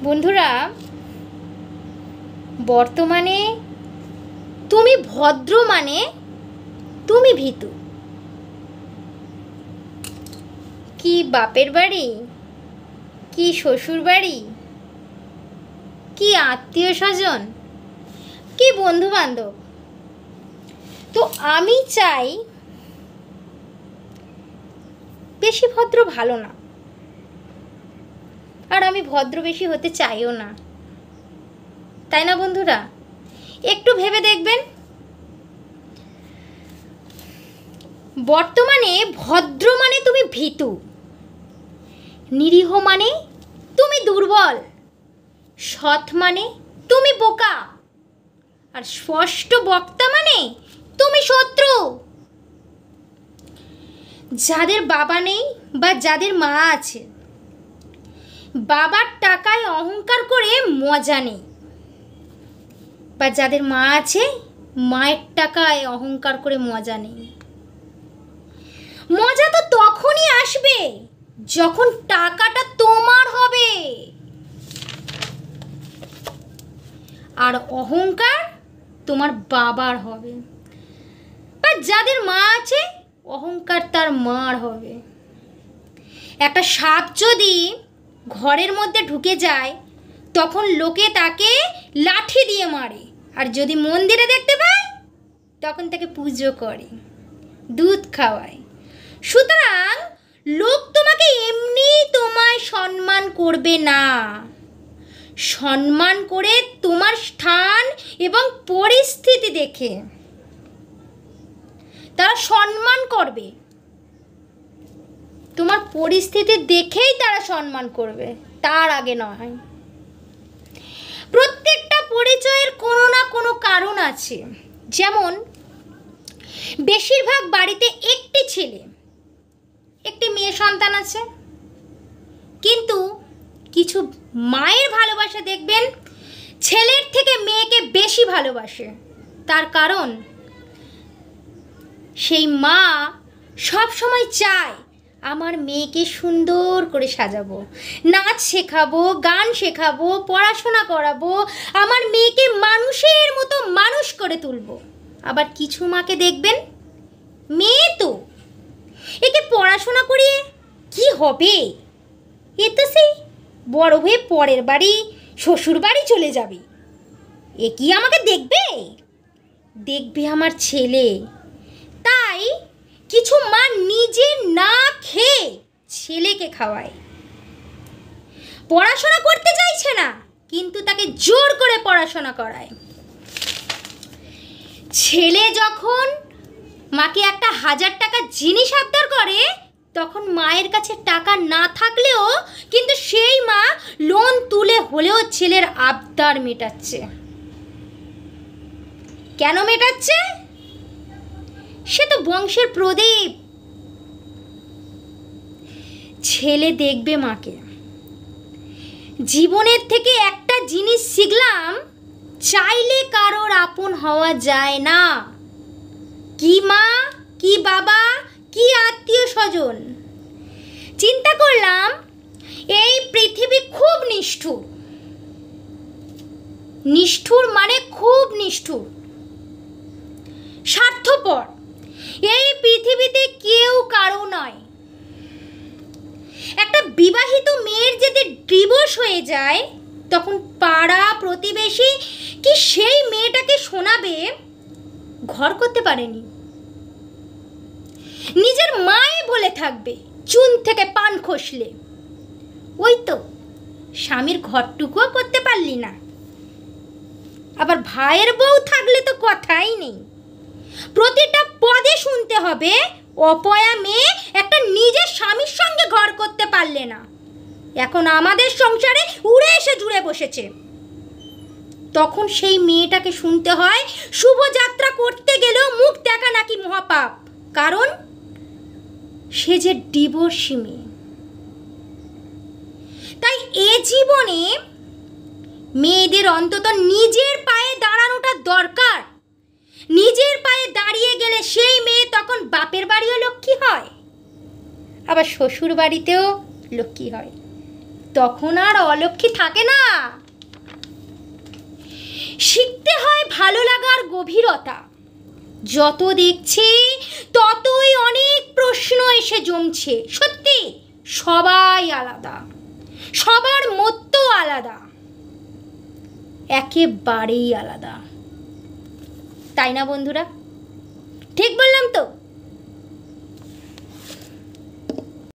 বন্ধুরা, বর্তমানে তুমি ভদ্র মানে তুমি ভীতু। কি বাপের বাড়ি, কি শ্বশুর বাড়ি, কি আত্মীয় স্বজন, কি বন্ধু বান্ধব, তো আমি চাই বেশি ভদ্র ভালো না, আর আমি ভদ্র বেশি হতে চাইও না, তাই না বন্ধুরা? একটু ভেবে দেখবেন, বর্তমানে ভদ্র মানে তুমি ভীতু, নিরীহ মানে তুমি দুর্বল, সৎ মানে তুমি বোকা, আর স্পষ্ট বক্তা মানে তুমি শত্রু। যাদের বাবা নেই বা যাদের মা আছে, বাবার টাকায় অহংকার করে মজা নেই, বা যাদের মা আছে মায়ের টাকায় অহংকার করে মজা নেই। মজা তো তখনই আসবে যখন টাকাটা তোমার হবে, আর অহংকার তোমার বাবার হবে। বা যাদের মা আছে অহংকার তার মার হবে। একটা সাপ যদি ঘরের মধ্যে ঢুকে যায় তখন লোকে তাকে লাঠি দিয়ে মারে, আর যদি মন্দিরে দেখতে পায় তখন তাকে পুজো করে, দুধ খাওয়ায়। সুতরাং লোক তোমাকে এমনি তোমায় সম্মান করবে না, সম্মান করে তোমার স্থান এবং পরিস্থিতি দেখে তারা সম্মান করবে। তোমার পরিস্থিতি দেখেই তারা সম্মান করবে, তার আগে নয়। প্রত্যেকটা পরিচয়ের কোনো না কোনো কারণ আছে। যেমন বেশিরভাগ বাড়িতে একটি ছেলে একটি মেয়ে সন্তান আছে, কিন্তু কিছু মায়ের ভালোবাসা দেখবেন ছেলের থেকে মেয়েকে বেশি ভালোবাসে। তার কারণ সেই মা সব সময় চায় আমার মেয়েকে সুন্দর করে সাজাবো, নাচ শেখাবো, গান শেখাবো, পড়াশোনা করাবো, আমার মেয়েকে মানুষের মতো মানুষ করে তুলবো। আবার কিছু মাকে দেখবেন মেয়ে তো, একে পড়াশোনা করিয়ে কি হবে, এ তো সেই বড় হয়ে পরের বাড়ি শ্বশুর বাড়ি চলে যাবে, এ কি আমাকে দেখবে? দেখবে আমার ছেলে। তাই কিছু মা নিজে না খেয়ে ছেলেকে খাওয়ায়। পড়াশোনা করতে চাইছে না কিন্তু তাকে জোর করে পড়াশোনা করায়। ছেলে যখন মাকে একটা 1000 টাকা জিনিস আবদার করে তখন মায়ের কাছে টাকা না থাকলেও কিন্তু সেই মা লোন তুলে হলেও ছেলের আবদার মেটাচ্ছে। কেন মেটাচ্ছে? সে তো বংশের প্রদীপ। ছেলে দেখবে মাকে। জীবনের থেকে একটা জিনিস শিখলাম, চাইলে কারোর আপন হওয়া যায় না। কি মা, কি বাবা, কি আত্মীয় স্বজন। চিন্তা করলাম এই পৃথিবী খুব নিষ্ঠুর। নিষ্ঠুর মানে খুব নিষ্ঠুর, স্বার্থপর। এই পৃথিবীতে কেউ কারো নয়। একটা বিবাহিত মেয়ের যদি ডিভোর্স হয়ে যায় তখন পাড়া প্রতিবেশী কি সেই মেয়েটাকে শোনাবে ঘর করতে পারেনি। নিজের মাই বলে থাকবে চুন থেকে পান খসলে, ওই তো স্বামীর ঘরটুকুও করতে পারলি না। আবার ভাইয়ের বউ থাকলে তো কথাই নেই, প্রতিটা পদে শুনতে হবে অপয়া মেয়ে একটা নিজের স্বামীর সঙ্গে ঘর করতে পারলে না, এখন আমাদের সংসারে উড়ে এসে জুড়ে বসেছে। তখন সেই মেয়েটাকে শুনতে হয় শুভযাত্রা করতে গেলেও মুখ দেখা নাকি মহাপাপ, কারণ সে যে ডিভোর্সি মেয়ে। তাই এ জীবনে মেয়েদের অন্তত নিজের পায়ে দাঁড়ানোটা দরকার। নিজের পায়ে দাঁড়িয়ে গেলে সেই মেয়ে তখন বাপের বাড়িও লক্ষ্মী হয়, আবার শ্বশুর বাড়িতেও লক্ষ্মী হয়। তখন আর অলক্ষ্মী থাকে না। শিখতে হয় ভালো লাগার গভীরতা। যত দেখছি ততই অনেক প্রশ্ন এসে জমছে। সত্যি সবাই আলাদা, সবার মতো আলাদা, একেবারেই আলাদা। তাই না বন্ধুরা? ঠিক বললাম তো?